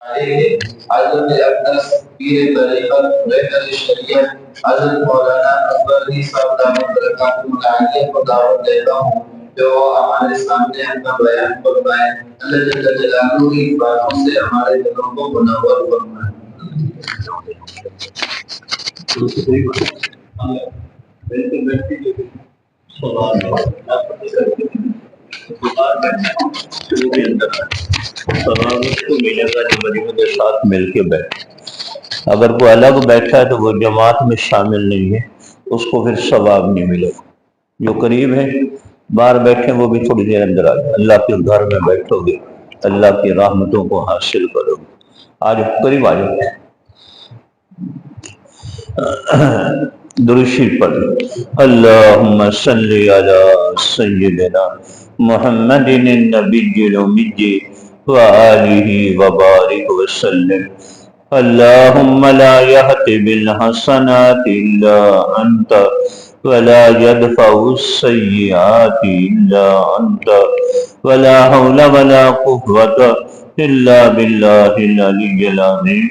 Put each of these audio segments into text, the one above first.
عليه حضرت اقدس پیر طریقت رہبر شریعت حضرت مولانا اکبر صاحب دامت برکاتہ العالیہ کو دعوت دیتا ہوں جو ہمارے سامنے اپنا بیان فرمائے۔ اللہ جل جلالہ کی باتوں سے ہمارے دلوں کو منور فرمائے۔ ثواب اس کو ملے گا جو غریبوں کے ساتھ مل کے بیٹھے۔ اگر کوئی الگ بیٹھا ہے تو وہ جماعت میں شامل نہیں ہے، اس کو پھر ثواب نہیں ملے گا۔ جو قریب ہے باہر بیٹھے وہ بھی تھوڑی دیر اندر آ جائے، اللہ کے گھر میں بیٹھو گے اللہ کی رحمتوں کو حاصل کرو گے۔ آج قریب آ جاتے ہیں، درود شریف پڑھیں۔ اللہم صلی علی سیدنا محمد النبی الامی وآلہ وبارک وسلم۔ اللہم لا یأتی بالحسنات الا انت ولا يدفع السیئات الا انت ولا حول ولا قوة الا باللہ العلی العظیم۔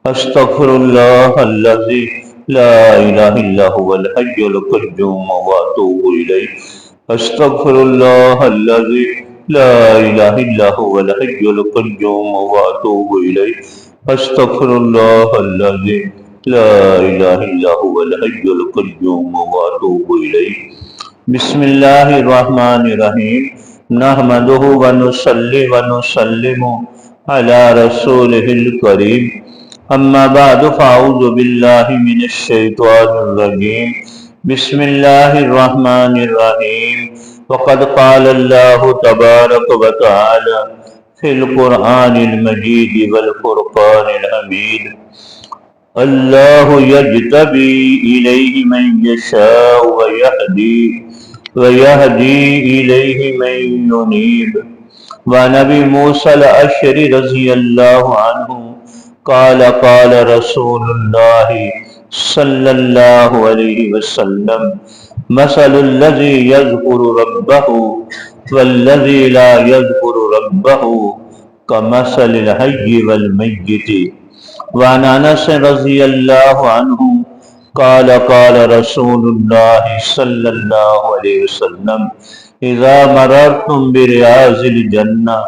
استغفر اللہ الذی لا الہ الا هو الحی القیوم واتوب الیہ۔ استغفر اللہ الذی لا الہ الا هو الحی القیوم واتوب الیہ۔ استغفر اللہ الذی لا الہ الا هو الحی القیوم واتوب الیہ۔ بسم اللہ الرحمن الرحیم۔ نحمدہ ونصلی ونسلم علی رسولہ الکریم۔ اما بعد فاعوذ باللہ من الشیطان الرجیم۔ بسم اللہ الرحمن الرحیم۔ وقد قال اللہ تبارک وتعالی فی القرآن المجید والفرقان الحمید۔ اللہ یجتبی الیہ من یشاء ویہدی الیہ من ینیب۔ وعن ابی موسیٰ الاشعری رضی اللہ عنہ قال قال رسول اللہ صلی اللہ علیہ وسلم مثل الذی یذکر ربہ والذی لا یذکر ربہ کمثل الحی والمیت۔ وعن انس رضی اللہ عنہ قال قال رسول اللہ صلی اللہ علیہ وسلم اذا مررتم بریاض الجنہ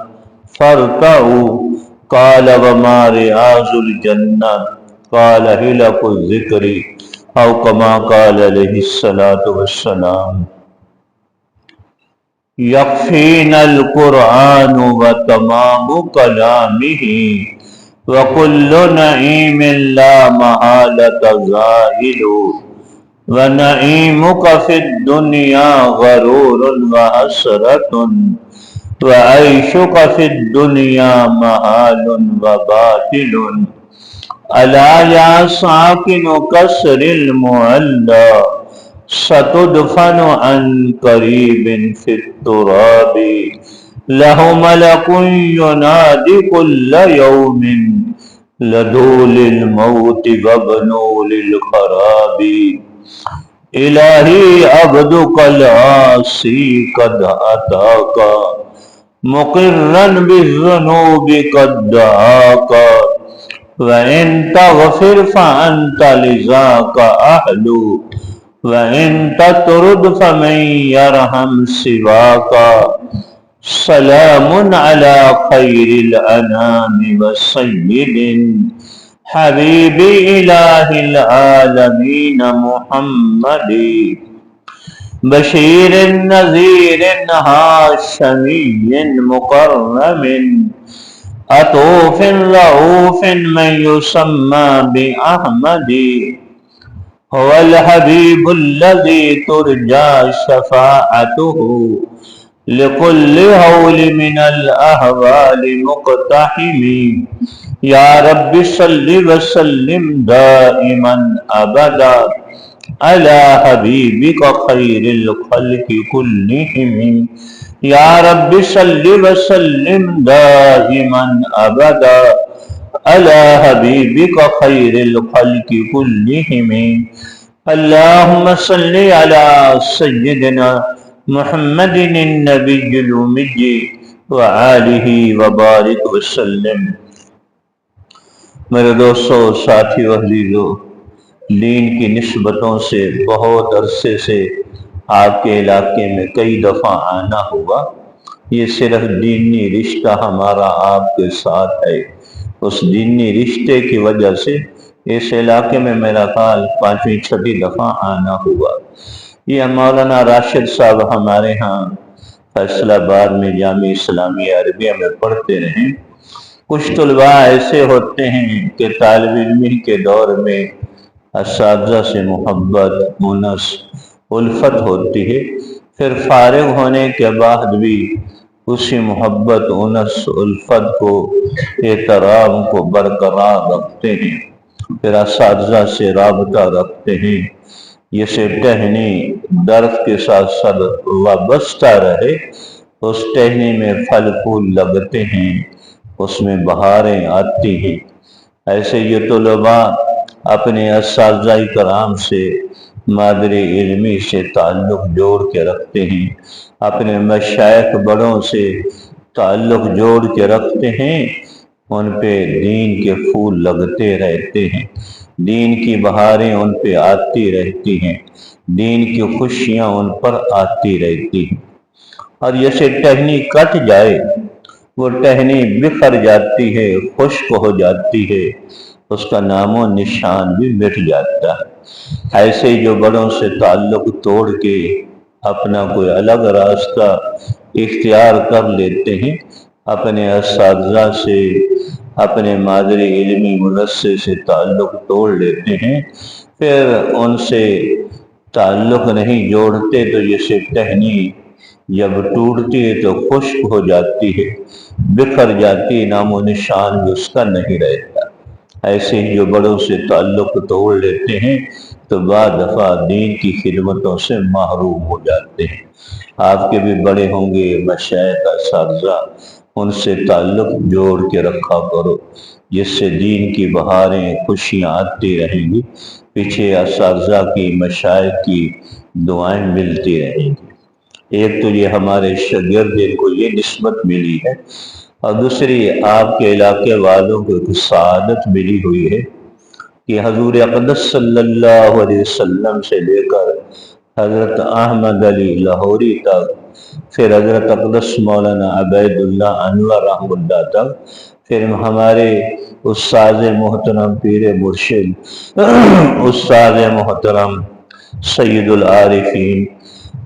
فارتعوا۔ قال وما ریاض الجنہ قال حلق الذکر او کما قال علیہ الصلاة والسلام۔ یکفینا القرآن وتمام کلامہ وکل نعیم لا محالۃ زائل۔ ونعیمک فی الدنیا غرور وحسرۃ وعیشک فی الدنیا محال وباطل۔ الا یا ساکن کسر المعلی ستدفن عن قریب فی التراب۔ لہ ملک ینادی کل یوم لدول الموت وابنو للخراب۔ الہی عبدک العاصی قد اتاک مقرا بالذنوب قد دعاک۔ وَإِن تَغْفِرْ فَأَنْتَ لِذَاكَ أَهْلُ وَإِن تَطْرُدْ فَمَنْ يَرْحَمْ سِوَاكَ۔ سلام علی خیر الانام وسید حبیب الہ العالمین محمد۔ بشیر نذیر ہاشمی مکرم عطوف رؤوف من یسمی بأحمد۔ هو الحبیب الذی ترجى شفاعته لكل هول من الاحوال مقتحم۔ یا رب صل وسلم دائما ابدا على حبیبک خیر الخلق كلهم۔ یا رب صل وسلم دائما ابدا على حبیبک خیر الخلق كلهم۔ اللہم صل علی سیدنا محمد النبی الامی وآلہ وبارک وسلم۔ میرے دوستوں، ساتھی و عزیزو، دین کی نسبتوں سے بہت عرصے سے آپ کے علاقے میں کئی دفعہ آنا ہوا۔ یہ صرف دینی رشتہ ہمارا آپ کے ساتھ ہے، اس دینی رشتے کی وجہ سے اس علاقے میں میرا خیال 5ویں 6 دفعہ آنا ہوا۔ یہ مولانا راشد صاحب ہمارے ہاں فیصل آباد میں جامعہ اسلامیہ عربیہ میں پڑھتے رہے۔ کچھ طلباء ایسے ہوتے ہیں کہ طالب علمی کے دور میں اساتذہ سے محبت، انس، الفت ہوتی ہے، پھر فارغ ہونے کے بعد بھی اسی محبت، انس، الفت کو، احترام کو برقرار رکھتے ہیں، پھر اساتذہ سے رابطہ رکھتے ہیں۔ یہ سے ٹہنی درخت کے ساتھ ساتھ وابستہ رہے، اس ٹہنی میں پھل پھول لگتے ہیں، اس میں بہاریں آتی ہیں۔ ایسے یہ طلباء اپنے اساتذہ کرام سے، مادری علمی سے تعلق جوڑ کے رکھتے ہیں، اپنے مشائخ بڑوں سے تعلق جوڑ کے رکھتے ہیں، ان پہ دین کے پھول لگتے رہتے ہیں، دین کی بہاریں ان پہ آتی رہتی ہیں، دین کی خوشیاں ان پر آتی رہتی ہیں۔ اور جیسے ٹہنی کٹ جائے، وہ ٹہنی بکھر جاتی ہے، خشک ہو جاتی ہے، اس کا نام و نشان بھی مٹ جاتا ہے۔ ایسے جو بڑوں سے تعلق توڑ کے اپنا کوئی الگ راستہ اختیار کر لیتے ہیں، اپنے اساتذہ سے، اپنے مادری علمی مدرسے سے تعلق توڑ لیتے ہیں، پھر ان سے تعلق نہیں جوڑتے تو جیسے ٹہنی جب ٹوٹتی ہے تو خشک ہو جاتی ہے، بکھر جاتی ہے، نام و نشان بھی اس کا نہیں رہتا۔ ایسے ہی جو بڑوں سے تعلق توڑ لیتے ہیں تو بعض دفعہ دین کی خدمتوں سے محروم ہو جاتے ہیں۔ آپ کے بھی بڑے ہوں گے مشائخ، اساتذہ، ان سے تعلق جوڑ کے رکھا کرو، جس سے دین کی بہاریں، خوشیاں آتی رہیں گی، پیچھے اساتذہ کی، مشائخ کی دعائیں ملتی رہیں گی۔ ایک تو یہ ہمارے شاگرد کو یہ نسبت ملی ہے، اور دوسری آپ کے علاقے والوں کو ایک سعادت ملی ہوئی ہے کہ حضور اقدس صلی اللہ علیہ وسلم سے لے کر حضرت احمد علی لاہوری تک، پھر حضرت اقدس مولانا عبید اللہ انور رحمہ اللہ تک، پھر ہمارے استاد محترم پیر مرشد استاد محترم سید العارفین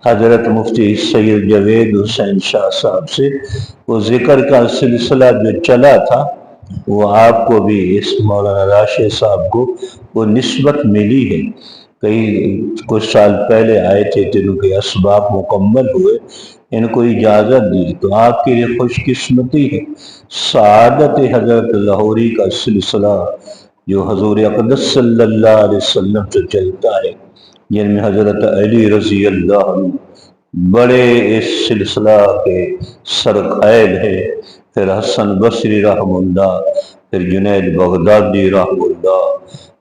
حضرت مفتی سید جاوید حسین شاہ صاحب سے وہ ذکر کا سلسلہ جو چلا تھا، وہ آپ کو بھی اس مولانا راشد صاحب کو وہ نسبت ملی ہے۔ کچھ سال پہلے آئے تھے تو ان کے اسباب مکمل ہوئے، ان کو اجازت دی، تو آپ کے لیے خوش قسمتی ہے۔ سعادت حضرت لاہوری کا سلسلہ جو حضور اقدس صلی اللہ علیہ وسلم سے چلتا ہے، جن میں حضرت علی رضی اللہ عنہ بڑے اس سلسلہ کے سرخیل ہے، پھر حسن بصری رحمہ اللہ، پھر جنید بغدادی رحمہ اللہ،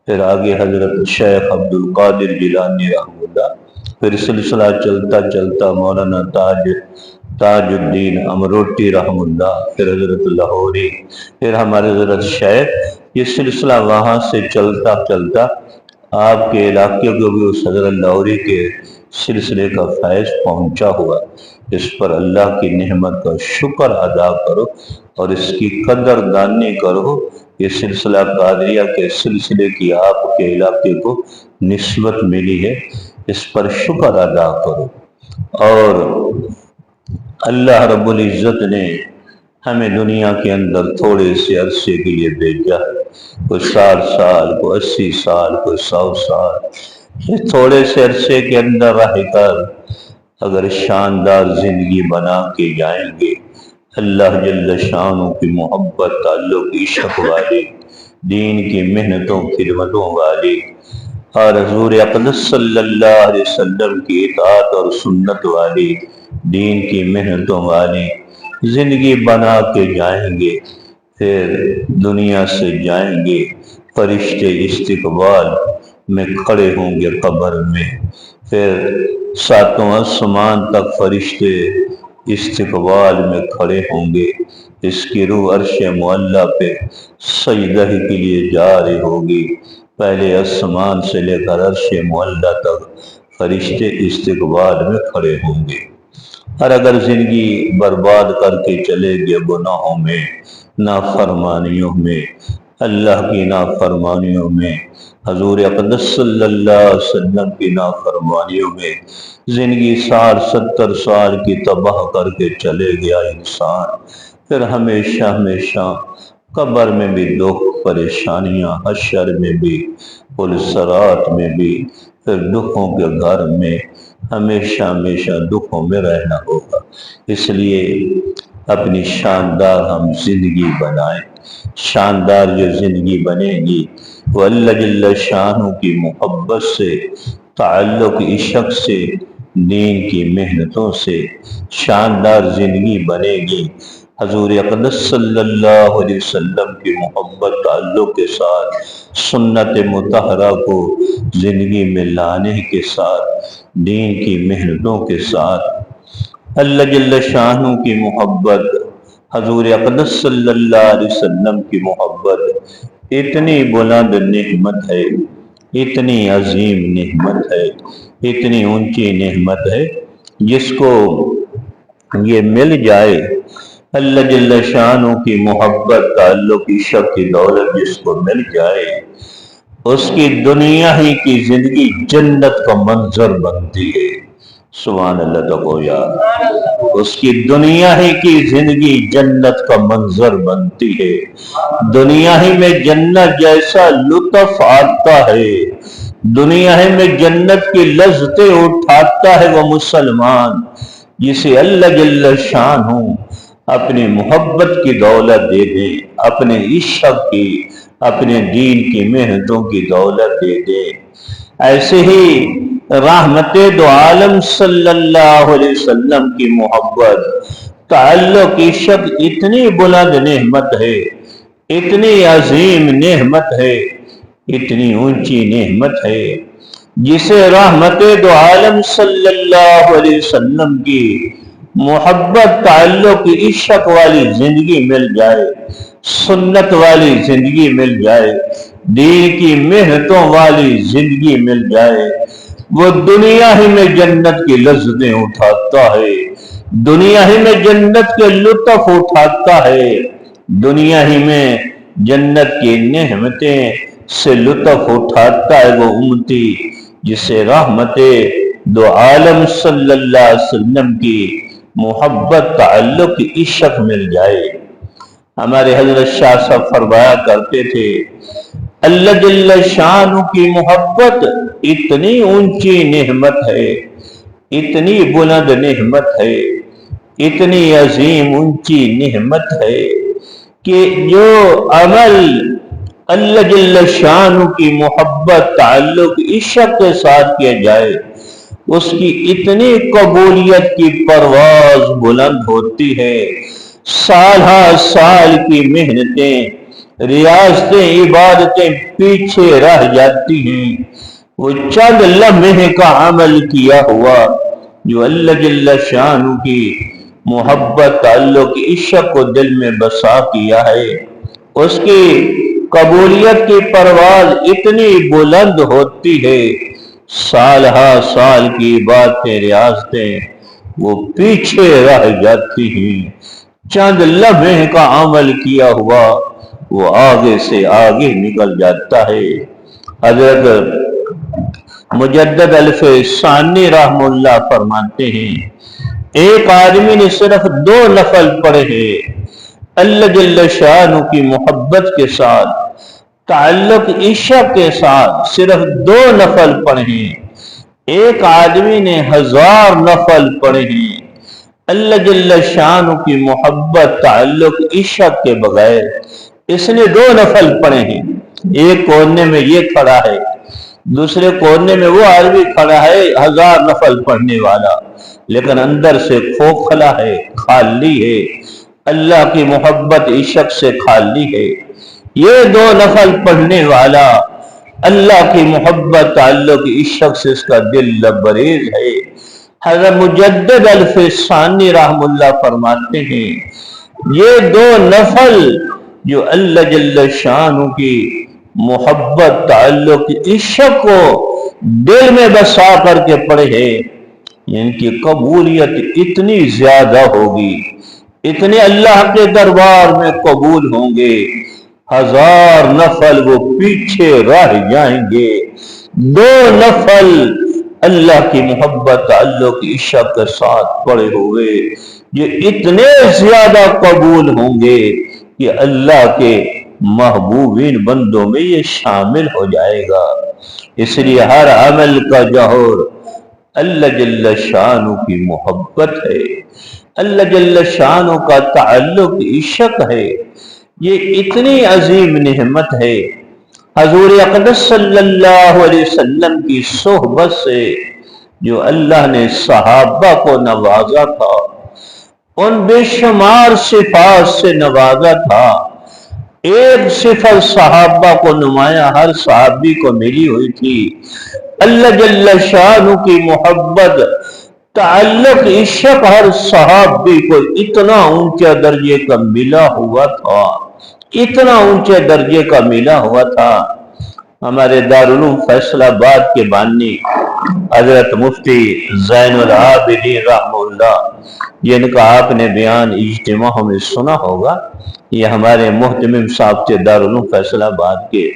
پھر آگے حضرت شیخ عبد القادر جیلانی رحمہ اللہ، پھر سلسلہ چلتا چلتا مولانا تاج الدین امروٹی رحمہ اللہ، پھر حضرت لاہوری، پھر ہمارے حضرت شیخ، یہ سلسلہ وہاں سے چلتا چلتا آپ کے علاقے کو بھی اس حضرت لاہوری کے سلسلے کا فیض پہنچا ہوا۔ اس پر اللہ کی نعمت کا شکر ادا کرو اور اس کی قدر دانی کرو۔ یہ سلسلہ قادریہ کے سلسلے کی آپ کے علاقے کو نسبت ملی ہے، اس پر شکر ادا کرو۔ اور اللہ رب العزت نے ہمیں دنیا کے اندر تھوڑے سے عرصے کے لیے بھیجا، کوئی 60 سال، کوئی 80 سال، کوئی 100 سال۔ اس تھوڑے سے عرصے کے اندر رہ کر اگر شاندار زندگی بنا کے جائیں گے، اللہ جل شانہ کی محبت، تعلق، عشق والی، دین کی محنتوں، خدمتوں والی، اور حضور اقدس صلی اللہ علیہ وسلم کی اطاعت اور سنت والی، دین کی محنتوں والی زندگی بنا کے جائیں گے، پھر دنیا سے جائیں گے، فرشتے استقبال میں کھڑے ہوں گے قبر میں، پھر 7 آسمان تک فرشتے استقبال میں کھڑے ہوں گے، اس کی روح عرش معلیٰ پہ سجدہ کے لیے جاری ہوگی۔ پہلے آسمان سے لے کر عرش معلیٰ تک فرشتے استقبال میں کھڑے ہوں گے۔ اور اگر زندگی برباد کر کے چلے گئے گناہوں میں، نافرمانیوں میں، اللہ کی نافرمانیوں میں، حضور اقدس صلی اللہ علیہ وسلم کی نافرمانیوں میں زندگی 60-70 سال کی تباہ کر کے چلے گیا انسان، پھر ہمیشہ ہمیشہ قبر میں بھی دکھ پریشانیاں، حشر میں بھی، پل صراط میں بھی، پھر دکھوں کے گھر میں ہمیشہ ہمیشہ دکھوں میں رہنا ہوگا۔ اس لیے اپنی شاندار ہم زندگی بنائیں۔ شاندار جو زندگی بنے گی وہ اللہ جل شانہ کی محبت سے، تعلق عشق سے، دین کی محنتوں سے شاندار زندگی بنے گی۔ حضور اقدس صلی اللہ علیہ وسلم کی محبت تعلق کے ساتھ، سنت مطہرہ کو زندگی میں لانے کے ساتھ، دین کی محنتوں کے ساتھ، اللہ جل شانہ کی محبت، حضور اقدس صلی اللہ علیہ وسلم کی محبت اتنی بلند نعمت ہے، اتنی عظیم نعمت ہے، اتنی اونچی نعمت ہے، جس کو یہ مل جائے، اللہ جل شانہ کی محبت تعلق عشق کی دولت جس کو مل جائے، اس کی دنیا ہی کی زندگی جنت کا منظر بنتی ہے۔ سبحان اللہ تکو یار، اس کی دنیا ہی کی زندگی جنت کا منظر بنتی ہے۔ دنیا ہی میں جنت جیسا لطف آتا ہے، دنیا ہی میں جنت کی لذتیں اٹھاتا ہے وہ مسلمان جسے اللہ جل شانہ اپنی محبت کی دولت دے دے، اپنے عشق کی، اپنے دین کی محنتوں کی دولت دے دے۔ ایسے ہی رحمت دو عالم صلی اللہ علیہ وسلم کی محبت تعلق عشق اتنی بلند نعمت ہے، اتنی عظیم نعمت ہے، اتنی اونچی نعمت ہے، جسے رحمت دو عالم صلی اللہ علیہ وسلم کی محبت تعلق عشق والی زندگی مل جائے، سنت والی زندگی مل جائے، دین کی محنتوں والی زندگی مل جائے، وہ دنیا ہی میں جنت کی لذتیں اٹھاتا ہے، دنیا ہی میں جنت کے لطف اٹھاتا ہے، دنیا ہی میں جنت کی نعمتیں سے لطف اٹھاتا ہے وہ امتی جسے رحمت دو عالم صلی اللہ علیہ وسلم کی محبت تعلق عشق مل جائے۔ ہمارے حضرت شاہ صاحب فرمایا کرتے تھے، اللہ جل شانہ کی محبت اتنی اونچی نعمت ہے، اتنی بلند نعمت ہے، اتنی عظیم اونچی نعمت ہے کہ جو عمل اللہ جل شانہ کی محبت تعلق عشق کے ساتھ کیا جائے اس کی اتنی قبولیت کی پرواز بلند ہوتی ہے، سال ہر سال کی محنتیں، ریاضتیں، عبادتیں پیچھے رہ جاتی ہیں، وہ چند لمحے کا عمل کیا ہوا جو اللہ جل شانہ کی محبت تعلق عشق کو دل میں بسا کیا ہے، اس کی قبولیت کی پرواز اتنی بلند ہوتی ہے، سال ہر سال کی باتیں، ریاضتیں وہ پیچھے رہ جاتی ہیں، چند لمحے کا عمل کیا ہوا وہ آگے سے آگے نکل جاتا ہے۔ حضرت مجدد الف ثانی رحم اللہ فرماتے ہیں، ایک آدمی نے صرف 2 نفل پڑھے ہیں اللہ جل شانہ کی محبت کے ساتھ، تعلق عشق کے ساتھ، صرف 2 نفل پڑھے ہیں، ایک آدمی نے 1000 نفل پڑھے ہیں اللہ جل شانہ کی محبت تعلق عشق کے بغیر۔ اس نے 2 نفل پڑھے ہیں، ایک کونے میں یہ کھڑا ہے، دوسرے کونے میں وہ آدمی کھڑا ہے 1000 نفل پڑھنے والا، لیکن اندر سے کھوکھلا ہے، خالی ہے، اللہ کی محبت عشق سے خالی ہے۔ یہ 2 نفل پڑھنے والا اللہ کی محبت تعلق عشق سے اس کا دل لبریز ہے، حضرت مجدد الفسانی رحم اللہ فرماتے ہیں یہ دو نفل جو اللہ جل شانہ کی محبت تعلق عشق کو دل میں بسا کر کے پڑھے ہیں، ان کی قبولیت اتنی زیادہ ہوگی، اتنے اللہ کے دربار میں قبول ہوں گے، 1000 نفل وہ پیچھے رہ جائیں گے، 2 نفل اللہ کی محبت تعلق عشق کے ساتھ پڑے ہوئے یہ اتنے زیادہ قبول ہوں گے کہ اللہ کے محبوبین بندوں میں یہ شامل ہو جائے گا۔ اس لیے ہر عمل کا جوہر اللہ جل شانہ کی محبت ہے، اللہ جل شانہ کا تعلق عشق ہے، یہ اتنی عظیم نعمت ہے۔ حضور اقدس صلی اللہ علیہ وسلم کی صحبت سے جو اللہ نے صحابہ کو نوازا تھا، ان بے شمار صفات سے نوازا تھا، ایک صفت صحابہ کو نمایاں ہر صحابی کو ملی ہوئی تھی، اللہ جل شانہ کی محبت تعلق عشق ہر صحابی کو اتنا اونچے درجے کا ملا ہوا تھا، اتنا اونچے درجے کا ملا ہوا تھا۔ ہمارے دارالعلوم فیصل آباد کے بانی حضرت مفتی زین العابدین رحمہ اللہ، جن کا آپ نے بیان اجتماع میں سنا ہوگا، یہ ہمارے محتمم صاحب تھے دارالعلوم فیصل آباد کے،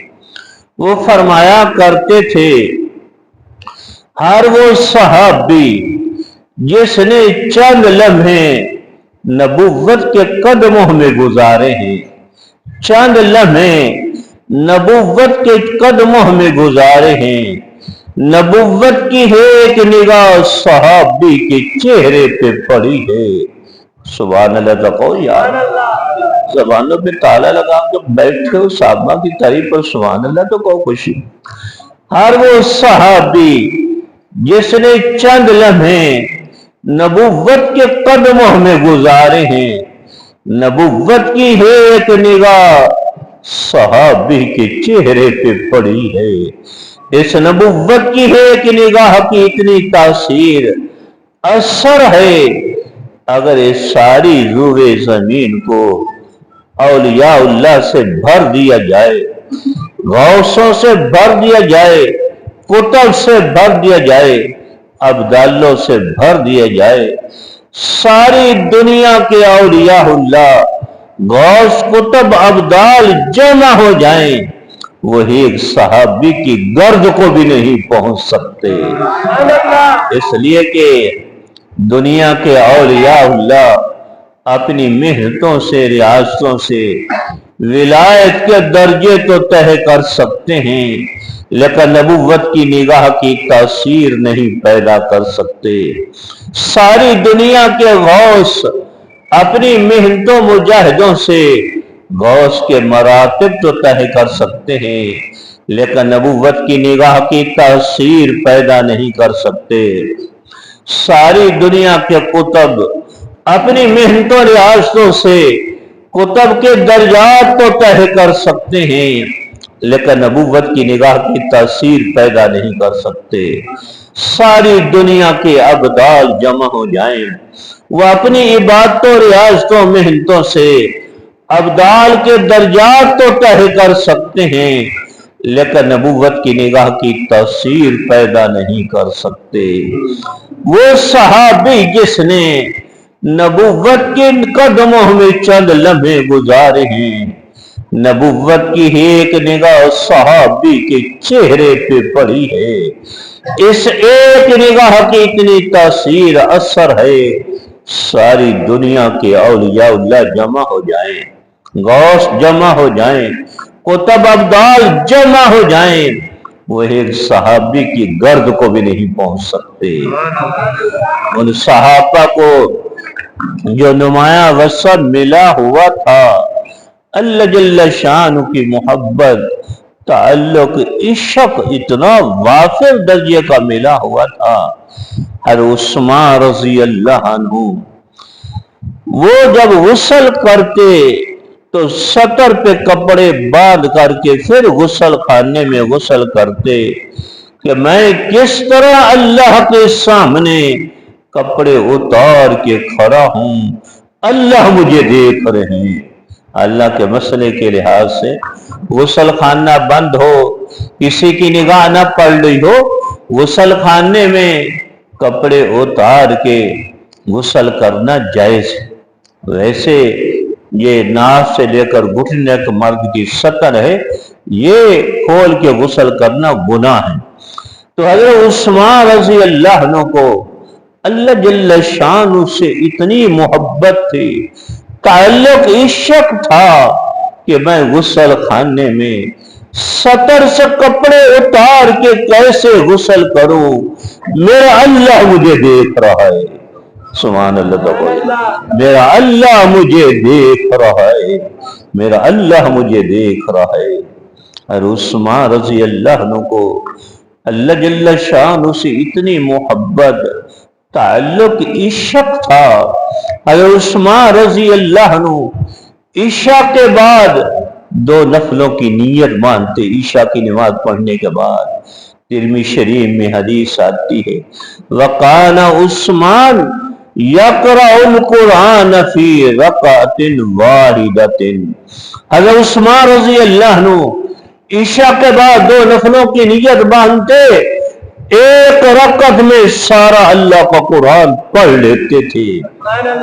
وہ فرمایا کرتے تھے ہر وہ صحابی جس نے چند لمحے نبوت کے قدموں میں گزارے ہیں، چند لمحے نبوت کے قدموں میں گزارے ہیں، نبوت کی ایک نگاہ صحابی کے چہرے پہ پڑی ہے۔ سبحان اللہ تقو یار، زبانوں پہ تالا لگا کے بیٹھے ہو صحابہ کی تعریف پر سبحان اللہ تو کو خوشی۔ ہر وہ صحابی جس نے چند لمحے نبوت کے قدموں میں گزارے ہیں، نبوت کی ایک نگاہ صحابی کے چہرے پہ پڑی ہے، اس نبوت کی ایک نگاہ کی اتنی تاثیر اثر ہے، اگر اس ساری روئے زمین کو اولیاء اللہ سے بھر دیا جائے، غوثوں سے بھر دیا جائے، کتب سے بھر دیا جائے، ابدالوں سے بھر دیا جائے، ساری دنیا کے اولیاء اللہ غوث کتب ابدال جمع ہو جائیں، وہ ایک صحابی کی گرد کو بھی نہیں پہنچ سکتے، اس لیے کہ دنیا کے اولیاء اللہ اپنی محنتوں سے ریاضتوں سے ولایت کے درجے تو طے کر سکتے ہیں، لیکن نبوت کی نگاہ کی تاثیر نہیں پیدا کر سکتے۔ ساری دنیا کے غوث اپنی محنتوں مجاہدوں سے غوث کے مراتب تو طے کر سکتے ہیں، لیکن نبوت کی نگاہ کی تاثیر پیدا نہیں کر سکتے۔ ساری دنیا کے کتب اپنی محنتوں ریاضتوں سے کتب کے درجات تو طے کر سکتے ہیں، لیکن نبوت کی نگاہ کی تاثیر پیدا نہیں کر سکتے۔ ساری دنیا کے ابدال جمع ہو جائیں، وہ اپنی عبادتوں ریاضتوں محنتوں سے ابدال کے درجات تو طے کر سکتے ہیں، لیکن نبوت کی نگاہ کی تاثیر پیدا نہیں کر سکتے۔ وہ صحابی جس نے نبوت کے قدموں میں چند لمحے گزارے ہیں، نبوت کی ایک نگاہ صحابی کے چہرے پہ پڑی ہے، اس ایک نگاہ کی اتنی تاثیر اثر ہے، ساری دنیا کے اولیاء اللہ جمع ہو جائیں، غوث جمع ہو جائیں، کتب ابدال جمع ہو جائیں، وہ ایک صحابی کی گرد کو بھی نہیں پہنچ سکتے۔ ان صحابہ کو جو نمایاں وصف ملا ہوا تھا، اللہ جل شانہ کی محبت تعلق عشق اتنا وافر درجے کا ملا ہوا تھا۔ حضرت عثمان رضی اللہ عنہ وہ جب غسل کرتے تو سطر پہ کپڑے باندھ کر کے پھر غسل خانے میں غسل کرتے کہ میں کس طرح اللہ کے سامنے کپڑے اتار کے کھڑا ہوں، اللہ مجھے دیکھ رہے ہیں۔ اللہ کے مسئلے کے لحاظ سے غسل خانہ بند ہو، کسی کی نگاہ نہ پڑ رہی ہو، غسل خانے میں کپڑے اتار کے غسل کرنا جائز ہے۔ ویسے یہ ناف سے لے کر گھٹنے تک مرد کی سطر ہے، یہ کھول کے غسل کرنا گناہ ہے۔ تو حضرت عثمان رضی اللہ عنہ کو اللہ جل شان سے اتنی محبت تھی، تعلق عشق تھا کہ میں غسل خانے میں سطر سے کپڑے اتار کے کیسے غسل کروں، میرا اللہ مجھے دیکھ رہا ہے۔ سبحان اللہ، میرا اللہ مجھے دیکھ رہا ہے، میرا اللہ مجھے دیکھ رہا ہے۔ اور عثمان رضی اللہ عنہ کو اللہ جل شان سے اتنی محبت، تعلق عشق تھا۔ حضرت عثمان رضی اللہ عنہ عشاء کے بعد 2 نفلوں کی نیت مانتے، عشاء کی نماز پڑھنے کے بعد۔ ترمذی شریف میں حدیث آتی ہے، وَقَانَ عثمان یقرأ القرآن فی رکعۃ واحدۃ۔ حضرت عثمان رضی اللہ عنہ عشاء کے بعد 2 نفلوں کی نیت باندھتے، ایک رکعت میں سارا اللہ کا قرآن پڑھ لیتے تھے۔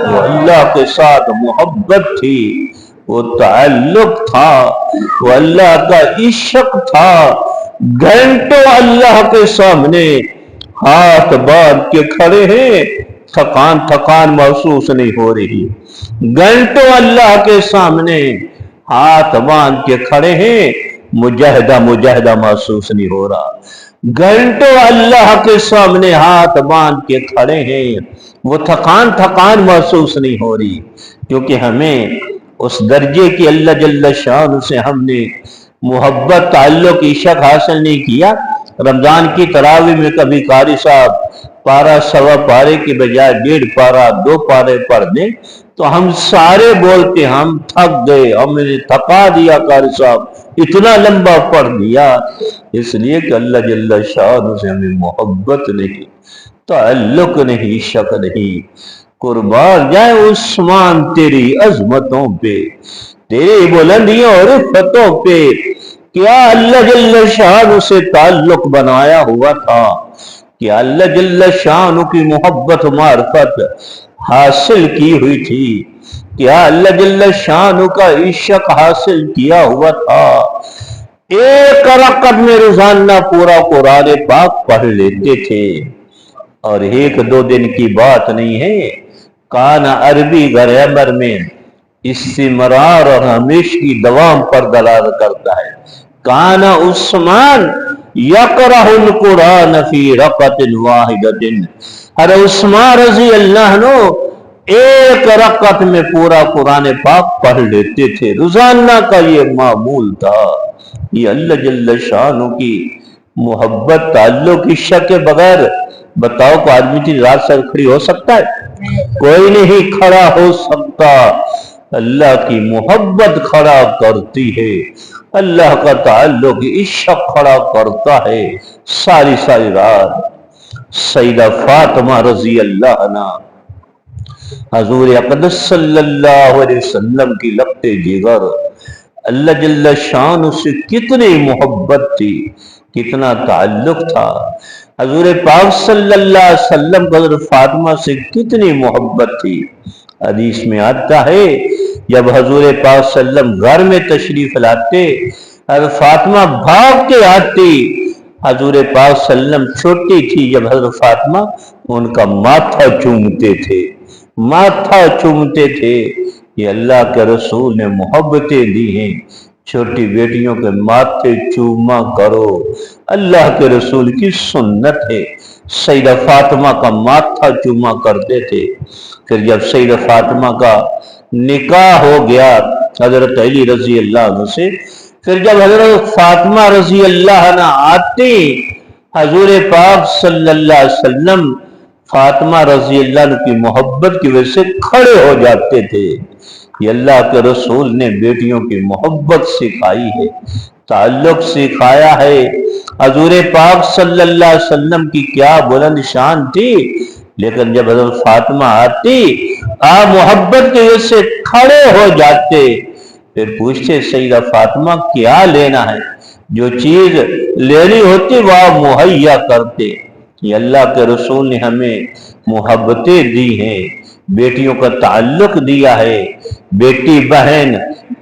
وہ اللہ کے ساتھ محبت تھی، وہ تعلق تھا، وہ اللہ کا عشق تھا۔ گھنٹوں اللہ کے سامنے ہاتھ باندھ کے کھڑے ہیں، تھکان محسوس نہیں ہو رہی۔ گھنٹوں اللہ کے سامنے ہاتھ باندھ کے کھڑے ہیں، مجاہدہ محسوس نہیں ہو رہا۔ گھنٹوں اللہ کے سامنے ہاتھ باندھ کے کھڑے ہیں، وہ تھکان محسوس نہیں ہو رہی، کیونکہ ہمیں اس درجے کی اللہ جل شان سے ہم نے محبت، تعلق، عشق حاصل نہیں کیا۔ رمضان کی تراویح میں کبھی قاری صاحب پارہ سوا پارے کی بجائے 1.5 پارہ 2 پارے پڑھ دیں تو ہم سارے بولتے ہم تھک گئے، ہم نے تھکا دیا قاری صاحب، اتنا لمبا پڑھ دیا۔ اس لیے کہ اللہ جل شان سے ہمیں محبت نہیں، تعلق نہیں، عشق نہیں۔ قربان جائے عثمان تیری عظمتوں پہ، تیری بلندیوں اور عفتوں پہ، کیا اللہ جل شان سے تعلق بنایا ہوا تھا، کیا اللہ جل شان کی محبت معرفت حاصل کی ہوئی تھی، کیا اللہ جل شان کا عشق حاصل کیا ہوا تھا۔ ایک رکعت میں روزانہ پورا قرآن پاک پڑھ لیتے تھے، اور 1-2 دن کی بات نہیں ہے۔ کانا عربی گرامر میں استمرار اور ہمیشگی دوام پر دلالت کرتا ہے۔ کانا عثمان یقرأ القرآن فی رکعۃ واحدۃ۔ حضرت عثمان رضی اللہ عنہ ایک رکعت میں پورا قرآن پاک پڑھ لیتے تھے، روزانہ کا یہ معمول تھا۔ یہ اللہ جل شانہ کی محبت، تعلق، عشق کے بغیر بتاؤ کہ آدمی کی ذات سے کھڑی ہو سکتا ہے؟ کوئی نہیں کھڑا ہو سکتا۔ اللہ کی محبت کھڑا کرتی ہے، اللہ کا تعلق، عشق کھڑا کرتا ہے۔ ساری رات سیدہ فاطمہ رضی اللہ عنہ حضور اقدس صلی اللہ علیہ وسلم کی لپٹے جگر، اللہ جل شان سے کتنی محبت تھی، کتنا تعلق تھا۔ حضور پاک صلی اللہ علیہ وسلم کو حضرت فاطمہ سے کتنی محبت تھی۔ حدیث میں آتا ہے جب حضور پاک صلی اللہ علیہ وسلم گھر میں تشریف لاتے، حضرت فاطمہ بھاگ کے آتی۔ حضور پاک صلی اللہ علیہ وسلم چھوٹی تھی جب حضرت فاطمہ ان کا ماتھا چومتے تھے۔ یہ اللہ کے رسول نے محبتیں دی ہیں، چھوٹی بیٹیوں کے ماتھے چوما کرو، اللہ کے رسول کی سنت ہے۔ سیدہ فاطمہ کا ماتھا چوما کرتے تھے۔ پھر جب سیدہ فاطمہ کا نکاح ہو گیا حضرت علی رضی اللہ عنہ سے، پھر جب حضرت فاطمہ رضی اللہ عنہ آتے، حضور پاک صلی اللہ علیہ وسلم فاطمہ رضی اللہ عنہ کی محبت کی وجہ سے کھڑے ہو جاتے تھے۔ یہ اللہ کے رسول نے بیٹیوں کی محبت سکھائی ہے، تعلق سکھایا ہے۔ حضور پاک صلی اللہ علیہ وسلم کی کیا بلند شان تھی لیکن جب حضرت فاطمہ آتی آپ محبت کی وجہ سے کھڑے ہو جاتے، پھر پوچھتے سیدہ فاطمہ کیا لینا ہے، جو چیز لینی ہوتی وہ آپ مہیا کرتے۔ یہ اللہ کے رسول نے ہمیں محبتیں دی ہیں، بیٹیوں کا تعلق دیا ہے، بیٹی بہن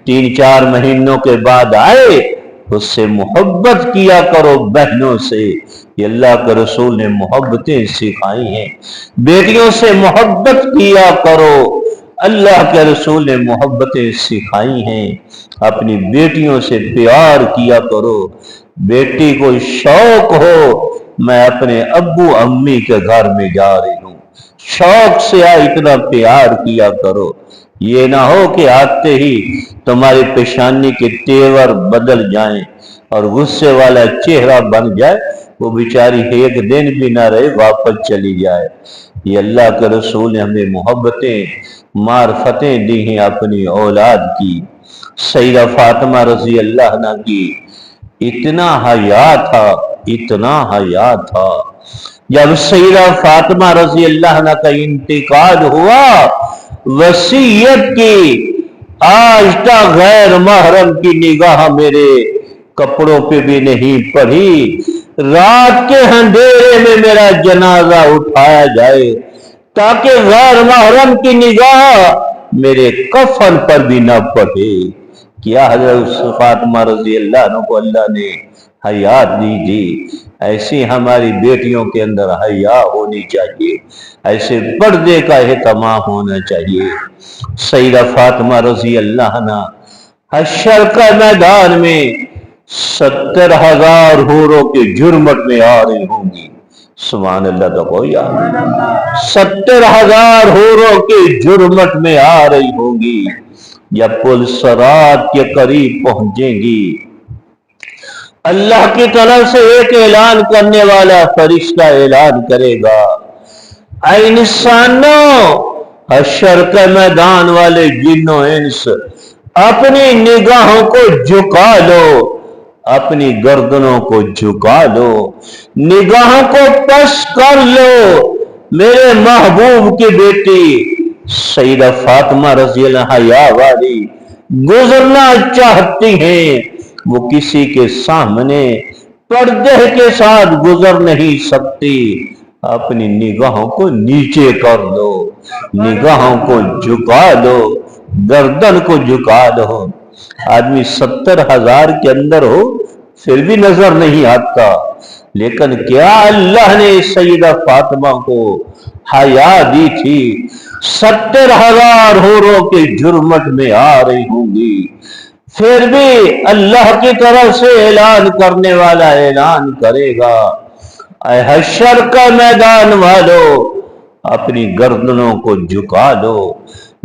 3-4 مہینوں کے بعد آئے اس سے محبت کیا کرو، بہنوں سے یہ اللہ کے رسول نے محبتیں سکھائی ہیں، بیٹیوں سے محبت کیا کرو، اللہ کے رسول نے محبتیں سکھائی ہیں، اپنی بیٹیوں سے پیار کیا کرو۔ بیٹی کو شوق ہو میں اپنے ابو امی کے گھر میں جا رہی ہوں، شوق سے اتنا پیار کیا کرو، یہ نہ ہو کہ آتے ہی تمہاری پیشانی کے تیور بدل جائیں اور غصے والا چہرہ بن جائے، وہ بیچاری ایک دن بھی نہ رہے واپس چلی جائے۔ یہ اللہ کے رسول نے ہمیں محبتیں معرفتیں دی ہیں اپنی اولاد کی۔ سیدہ فاطمہ رضی اللہ عنہ کی اتنا حیا تھا، اتنا حیا تھا، جب سیدہ فاطمہ رضی اللہ عنہ کا انتقال ہوا وصیت کی آج تک غیر محرم کی نگاہ میرے کپڑوں پہ بھی نہیں پڑی، رات کے اندھیرے میں میرا جنازہ اٹھایا جائے تاکہ غیر محرم کی نگاہ میرے کفن پر بھی نہ پڑے۔ کیا حضرت فاطمہ رضی اللہ عنہ کو اللہ نے حیات دی تھی، ایسی ہماری بیٹیوں کے اندر حیا ہونی چاہیے، ایسے پردے کا اہتمام ہونا چاہیے۔ سیدہ فاطمہ رضی اللہ عنہ حشر کا میدان میں 70,000 حوروں کے جرمٹ میں آ رہی ہوں گی، سبحان اللہ تو کوئی 70,000 حوروں کے جرمٹ میں آ رہی ہوں گی، جب پل صراط کے قریب پہنچیں گی اللہ کی طرف سے ایک اعلان کرنے والا فرشتہ اعلان کرے گا، اے انسانوں، حشر کے میدان والے جنوں انس اپنی نگاہوں کو جھکا لو، اپنی گردنوں کو جھکا لو، نگاہوں کو پس کر لو، میرے محبوب کی بیٹی سیدہ فاطمہ رضی اللہ حیا والی گزرنا چاہتی ہیں، وہ کسی کے سامنے پردے کے ساتھ گزر نہیں سکتی، اپنی نگاہوں کو نیچے کر دو، نگاہوں کو جھکا دو، گردن کو جھکا دو۔ آدمی 70,000 کے اندر ہو پھر بھی نظر نہیں آتا، لیکن کیا اللہ نے سیدہ فاطمہ کو حیا دی تھی، 70,000 حوروں کے جرمٹ میں آ رہی ہوں گی، پھر بھی اللہ کی طرف سے اعلان کرنے والا اعلان کرے گا، اے حشر کا میدان والو، اپنی گردنوں کو جھکا دو،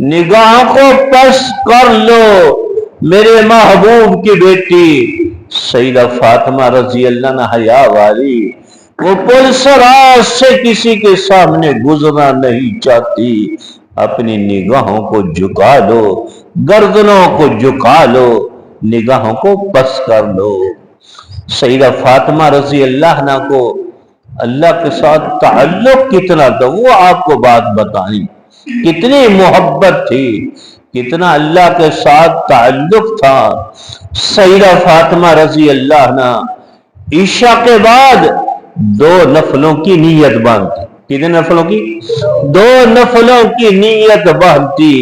نگاہ کو پس کر لو، میرے محبوب کی بیٹی سیدہ فاطمہ رضی اللہ عنہ حیا والی وہ پل صراط سے کسی کے سامنے گزرنا نہیں چاہتی، اپنی نگاہوں کو جھکا دو، گردنوں کو جھکا لو، نگاہوں کو پس کر لو۔ سیدہ فاطمہ رضی اللہ عنہ کو اللہ کے ساتھ تعلق کتنا تھا وہ آپ کو بات بتائیں، کتنی محبت تھی، کتنا اللہ کے ساتھ تعلق تھا۔ سیدہ فاطمہ رضی اللہ عنہ عشاء کے بعد 2 نفلوں کی نیت باندھتی، کتنے نفلوں کی؟ 2 نفلوں کی نیت باندھتی،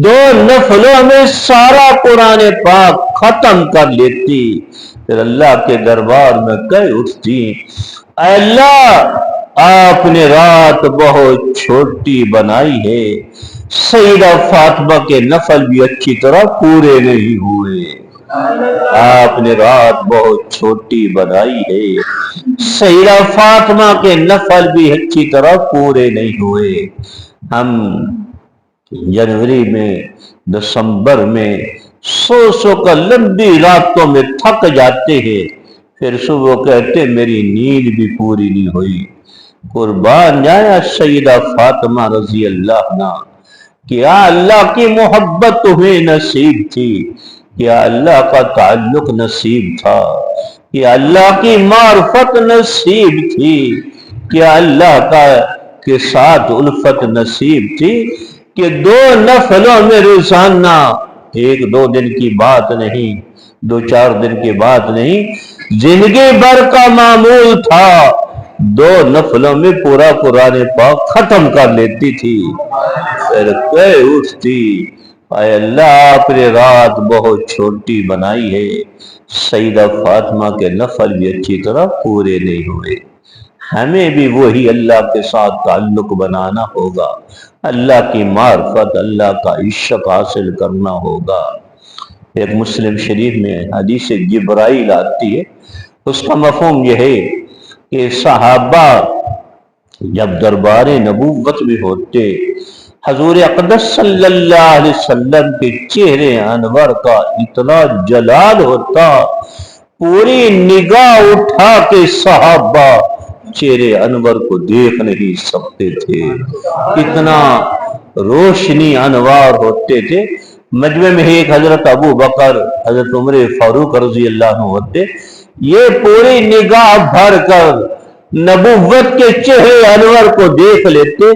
2 نفلوں میں سارا قرآن پاک ختم کر لیتی، پھر اللہ کے دربار میں کہہ اٹھتی، اے اللہ آپ نے رات بہت چھوٹی بنائی ہے، سیدہ فاطمہ کے نفل بھی اچھی طرح پورے نہیں ہوئے، آپ نے رات بہت چھوٹی بنائی ہے، سیدہ فاطمہ کے نفل بھی اچھی طرح پورے نہیں ہوئے۔ ہم جنوری میں دسمبر میں سو کا لمبی راتوں میں تھک جاتے ہیں، پھر صبح کہتے میری نیند بھی پوری نہیں ہوئی۔ قربان جایا سیدہ فاطمہ رضی اللہ عنہ، کیا اللہ کی محبت تمہیں نصیب تھی، کیا اللہ کا تعلق نصیب تھا، کیا اللہ کی معرفت نصیب تھی، کیا اللہ کا کے ساتھ الفت نصیب تھی کہ 2 نفلوں میں روزانہ، 1-2 دن کی بات نہیں، 2-4 دن کی بات نہیں، زندگی بھر کا معمول تھا 2 نفلوں میں پورا قرآن پاک ختم کر لیتی تھی۔ پھر اٹھتی، اے اللہ آپ نے رات بہت چھوٹی بنائی ہے، سیدہ فاطمہ کے نفل بھی اچھی طرح پورے نہیں ہوئے، ہمیں بھی وہی اللہ کے ساتھ تعلق بنانا ہوگا، اللہ کی معرفت، اللہ کا عشق حاصل کرنا ہوگا۔ ایک مسلم شریف میں حدیث جبرائیل آتی ہے، اس کا مفہوم یہ ہے کہ صحابہ جب دربار نبوت میں ہوتے، حضور اقدس صلی اللہ علیہ وسلم کے چہرے انور کا اتنا جلال ہوتا، پوری نگاہ اٹھا کے صحابہ چہرے انور کو دیکھ نہیں سکتے تھے، اتنا روشنی انوار ہوتے تھے۔ مجمع میں ایک حضرت ابو بکر، حضرت عمر فاروق رضی اللہ عنہ ہوتے، یہ پوری نگاہ بھر کر نبوت کے چہرے انور کو دیکھ لیتے،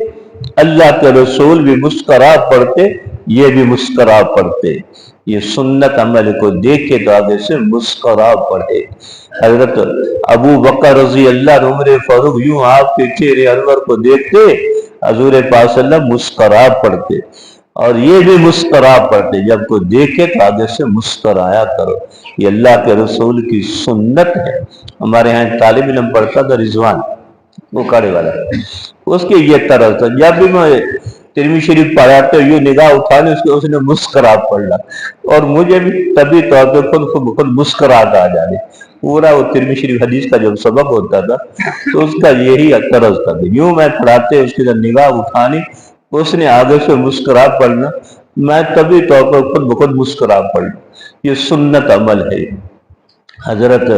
اللہ کے رسول بھی مسکرا پڑتے، یہ بھی مسکرا پڑتے، یہ سنت عمل کو دیکھ کے تو آگے سے مسکرا پڑے۔ حضرت ابو بکر رضی اللہ عنہ عمر فاروق یوں آپ کے چہرے انور کو دیکھتے، حضور پاک صلی اللہ علیہ وسلم مسکرا پڑتے، اور یہ بھی مسکرا پڑتے، جب کوئی دیکھے تو آگے سے مسکرایا کرو، یہ اللہ کے رسول کی سنت ہے۔ ہمارے یہاں طالب علم پڑھتا تھا رضوان، وہ کڑے والا، اس کی یہ طرح تھا، جب بھی میں ترمذی شریف پڑھاتے یوں نگاہ اٹھانے اس نے مسکرا پڑھنا، اور مجھے بھی طبی طور پہ خود مسکراہٹ آ جانے، پورا وہ ترمذی شریف حدیث کا جب سبق ہوتا تھا تو اس کا یہی طرز تھا، یوں میں پڑھاتے اس کی نگاہ اٹھانی، اس نے آگے سے مسکرا پڑھنا، میں طبی طور پر خود مسکرا پڑھنا، یہ سنت عمل ہے۔ حضرت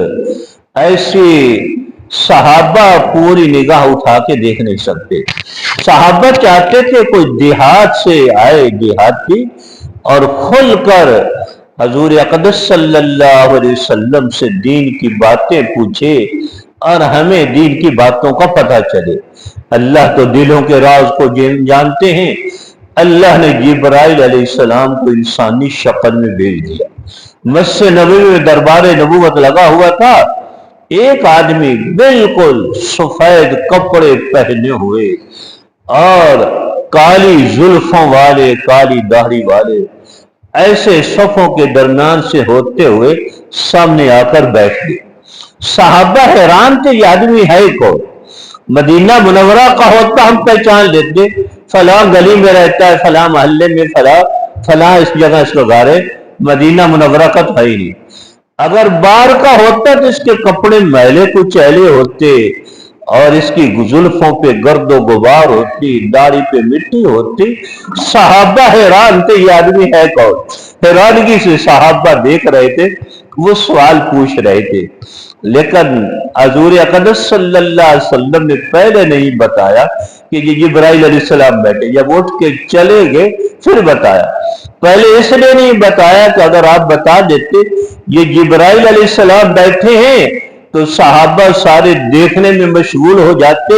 ایسی صحابہ پوری نگاہ اٹھا کے دیکھ نہیں سکتے، صحابہ چاہتے تھے کوئی دیہات سے آئے، دیہاتی، اور کھل کر حضور اقدس صلی اللہ علیہ وسلم سے دین کی باتیں پوچھے اور ہمیں دین کی باتوں کا پتہ چلے۔ اللہ تو دلوں کے راز کو جانتے ہیں، اللہ نے جبرائیل علیہ السلام کو انسانی شکل میں بھیج دیا۔ مسجد نبوی میں دربار نبوت لگا ہوا تھا، ایک آدمی بالکل سفید کپڑے پہنے ہوئے اور کالی زلفوں والے، کالی داڑھی والے، ایسے صفوں کے درمیان سے ہوتے ہوئے سامنے آ کر بیٹھ گئے۔ صحابہ حیران تھے، یہ آدمی ہے کون؟ مدینہ منورہ کا ہوتا ہم پہچان لیتے، فلاں گلی میں رہتا ہے، فلاں محلے میں، فلاں اس جگہ اس کا گھر ہے، مدینہ منورہ کا تو ہے ہی نہیں۔ اگر باہر کا ہوتا تو اس کے کپڑے میلے کچیلے ہوتے اور اس کی زلفوں پہ گرد و غبار ہوتی، داڑھی پہ مٹی ہوتی۔ صحابہ حیران تھے، یہ آدمی ہے کون؟ حیرانگی سے صحابہ دیکھ رہے تھے، وہ سوال پوچھ رہے تھے، لیکن حضور اقدس صلی اللہ علیہ وسلم نے پہلے نہیں بتایا کہ یہ جبرائیل علیہ السلام بیٹھے، جب اٹھ کے چلے گئے پھر بتایا۔ پہلے اس لیے نہیں بتایا کہ اگر آپ بتا دیتے یہ جبرائیل علیہ السلام بیٹھے ہیں تو صحابہ سارے دیکھنے میں مشغول ہو جاتے،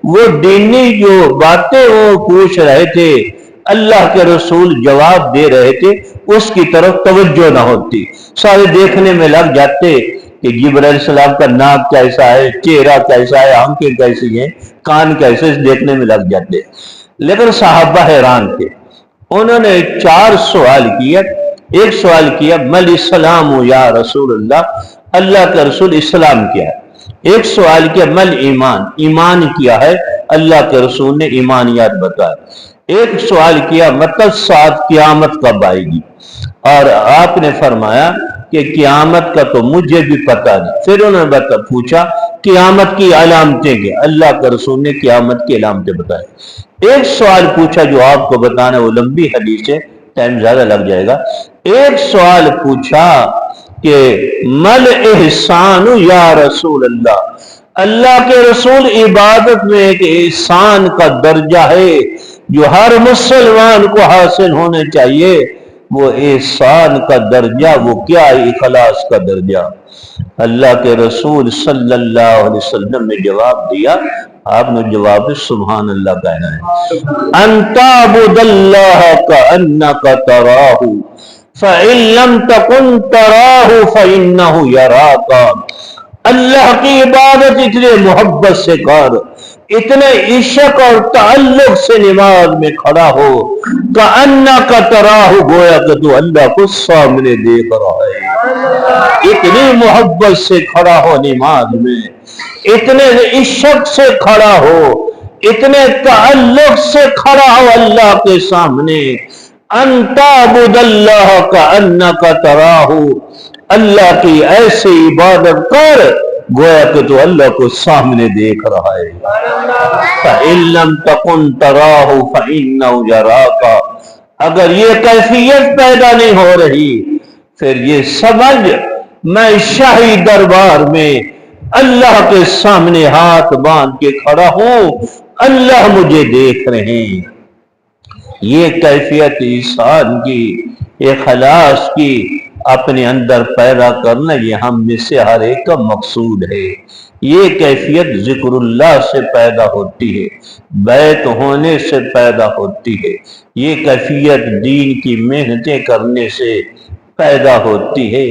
وہ دینی جو باتیں وہ پوچھ رہے تھے، اللہ کے رسول جواب دے رہے تھے، اس کی طرف توجہ نہ ہوتی، سارے دیکھنے میں لگ جاتے کہ جبرائیل علیہ السلام کا ناک کیسا ہے، چہرہ کیسا ہے، آنکھیں کیسی ہیں، کان کیسے، دیکھنے میں لگ جاتے۔ لیکن صحابہ حیران تھے، انہوں نے 4 سوال کیا۔ ایک سوال کیا، مل اسلام یا رسول اللہ، اللہ کا رسول اسلام کیا ہے۔ ایک سوال کیا، مل ایمان، ایمان کیا ہے، اللہ کے رسول نے ایمانیات بتایا۔ ایک سوال کیا، مطلب ساتھ قیامت کب آئے گی، اور آپ نے فرمایا کہ قیامت کا تو مجھے بھی پتہ نہیں۔ پھر انہوں نے پوچھا قیامت کی علامتیں کیا، اللہ کے رسول نے قیامت کی علامتیں بتائیں۔ ایک سوال پوچھا جو آپ کو بتانا، وہ لمبی حدیث ہے، ٹائم زیادہ لگ جائے گا۔ ایک سوال پوچھا کہ مل احسان یا رسول اللہ، اللہ کے رسول عبادت میں ایک احسان کا درجہ ہے جو ہر مسلمان کو حاصل ہونے چاہیے، وہ احسان کا درجہ وہ کیا ہے؟ اخلاص کا درجہ۔ اللہ کے رسول صلی اللہ علیہ وسلم نے جواب دیا، آپ نے جواب سبحان اللہ کہنا ہے۔ ان تعبد اللہ کأنک تراہ فإن لم تکن تراہ فإنہ یراک، اللہ کی عبادت اتنے محبت سے کر، اتنے عشق اور تعلق سے نماز میں کھڑا ہو، کأنک تراہ، گویا کہ تو اللہ کو سامنے دیکھ رہا ہے، اتنی محبت سے کھڑا ہو نماز میں، اتنے عشق سے کھڑا ہو، اتنے تعلق سے کھڑا ہو اللہ کے سامنے۔ ان تعبد اللہ کأنک تراہ، اللہ کی ایسی عبادت کر گویا کہ تو اللہ کو سامنے دیکھ رہا ہے۔ فَإِن لَّمْ تَكُن تَرَاهُ فَإِنَّهُ يَرَاكَ، اگر یہ کیفیت پیدا نہیں ہو رہی پھر یہ سمجھ میں شاہی دربار میں اللہ کے سامنے ہاتھ باندھ کے کھڑا ہوں، اللہ مجھے دیکھ رہے ہیں۔ یہ کیفیت انسان کی، اخلاص کی اپنے اندر پیدا کرنا یہ ہم میں سے ہر ایک کا مقصود ہے۔ یہ کیفیت ذکر اللہ سے پیدا ہوتی ہے، بیت ہونے سے پیدا ہوتی ہے، یہ کیفیت دین کی محنتیں کرنے سے پیدا ہوتی ہے۔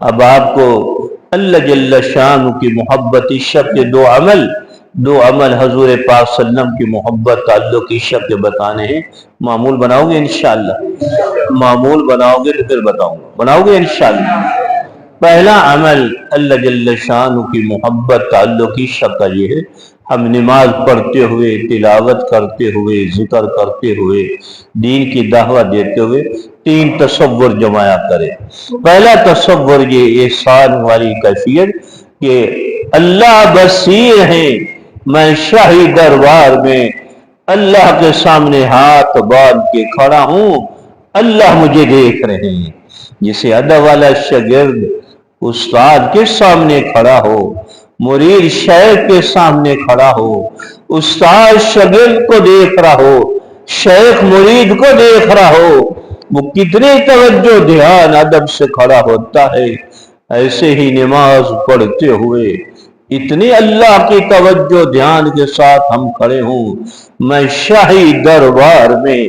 اب آپ کو اللہ جل شان کی محبت عشق کے دو عمل حضور پاک صلی اللہ علیہ وسلم کی محبت تعلق عشق کے بتانے ہیں۔ معمول بناؤ گے انشاءاللہ؟ معمول بناؤ گے تو پھر بتاؤں گا، بناؤ گے انشاءاللہ؟ پہلا عمل اللہ جل شان کی محبت تعلق عشق کا یہ ہے، ہم نماز پڑھتے ہوئے، تلاوت کرتے ہوئے، ذکر کرتے ہوئے، دین کی دعوت دیتے ہوئے تین تصور جمایا کرے۔ پہلا تصور یہ احسان والی کیفیت کہ اللہ بصیر ہے، میں شاہی دربار میں اللہ کے سامنے ہاتھ باندھ کے کھڑا ہوں، اللہ مجھے دیکھ رہے ہیں۔ جسے ادب والا شاگرد استاد کے سامنے کھڑا ہو، مرید شیخ کے سامنے کھڑا ہو، استاد شاگرد کو دیکھ رہا ہو، شیخ مرید کو دیکھ رہا ہو، وہ کتنی توجہ دھیان ادب سے کھڑا ہوتا ہے۔ ایسے ہی نماز پڑھتے ہوئے اتنی اللہ کی توجہ دھیان کے ساتھ ہم کھڑے ہوں، میں شاہی دربار میں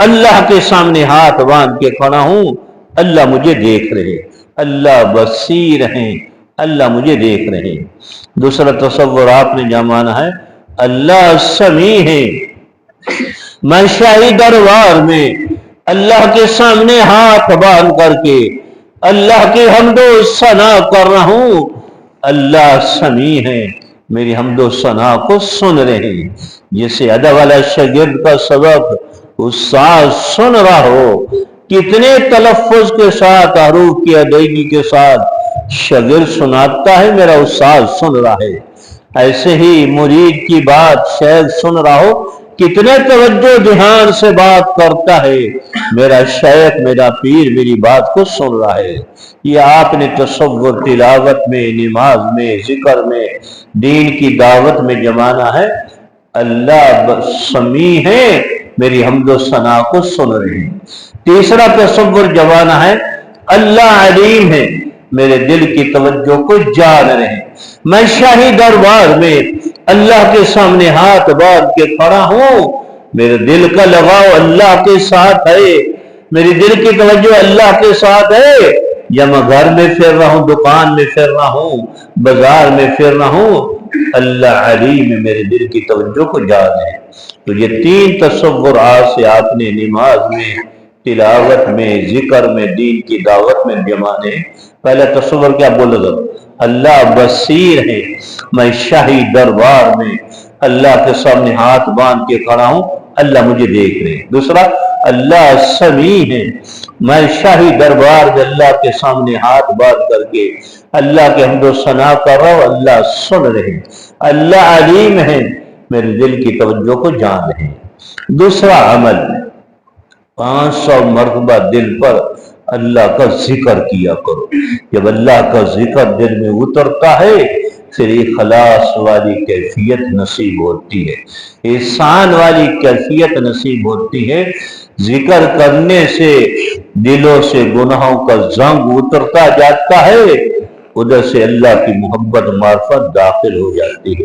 اللہ کے سامنے ہاتھ باندھ کے کھڑا ہوں، اللہ مجھے دیکھ رہے، اللہ بصیر ہیں، اللہ مجھے دیکھ رہے۔ دوسرا تصور آپ نے جہاں مانا ہے، اللہ سمیع ہے، میں شاہی دربار میں اللہ کے سامنے ہاتھ باندھ کر کے اللہ کی حمد و ثنا کر رہا ہوں، اللہ سمیع ہے، میری حمد و ثنا کو سن رہے ہیں۔ جیسے ادب والا شاگرد کا سبق استاد سن رہا ہو، کتنے تلفظ کے ساتھ، حروف کی ادائیگی کے ساتھ شاگرد سناتا ہے، میرا استاد سن رہا ہے۔ ایسے ہی مرید کی بات شیخ سن رہا ہو، کتنے توجہ دھیان سے بات کرتا ہے، میرا شیخ، میرا پیر میری بات کو سن رہا ہے۔ یہ آپ نے تصور تلاوت میں، نماز میں، ذکر میں، دین کی دعوت میں جمانا ہے، اللہ سمیع ہے، میری حمد و ثنا کو سن رہے ہیں۔ تیسرا تصور جمانا ہے، اللہ علیم ہے، میرے دل کی توجہ کو جان رہے ہیں، میں شاہی دربار میں اللہ کے سامنے ہاتھ باندھ کے کھڑا ہوں، میرے دل کا لگاؤ اللہ کے ساتھ ہے، میری دل کی توجہ اللہ کے ساتھ ہے، یا میں گھر میں پھر رہا ہوں، دکان میں پھر رہا ہوں، بازار میں پھر رہا ہوں، اللہ علیم میرے دل کی توجہ کو جان ہے۔ تو یہ تین تصورات سے آپ نے نماز میں، تلاوت میں، ذکر میں، دین کی دعوت میں جمانے۔ پہلا تصور کیا بولے گا؟ اللہ بصیر ہے، میں شاہی دربار میں اللہ کے سامنے ہاتھ باندھ کے کھڑا ہوں، اللہ مجھے دیکھ رہے۔ دوسرا، اللہ سمیع ہے، میں شاہی دربار میں اللہ کے سامنے ہاتھ باندھ کر کے اللہ کے حمد و ثنا کر رہا ہوں، اللہ سن رہے۔ اللہ علیم ہے، میرے دل کی توجہ کو جان رہے۔ دوسرا عمل، 500 مرتبہ دل پر اللہ کا ذکر کیا کرو۔ جب اللہ کا ذکر دل میں اترتا ہے پھر اخلاص والی کیفیت نصیب ہوتی ہے، احسان والی کیفیت نصیب ہوتی ہے۔ ذکر کرنے سے دلوں سے گناہوں کا زنگ اترتا جاتا ہے، ادھر سے اللہ کی محبت معرفت داخل ہو جاتی ہے۔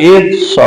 100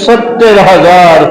70,000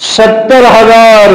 70,000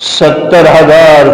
70,000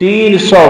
300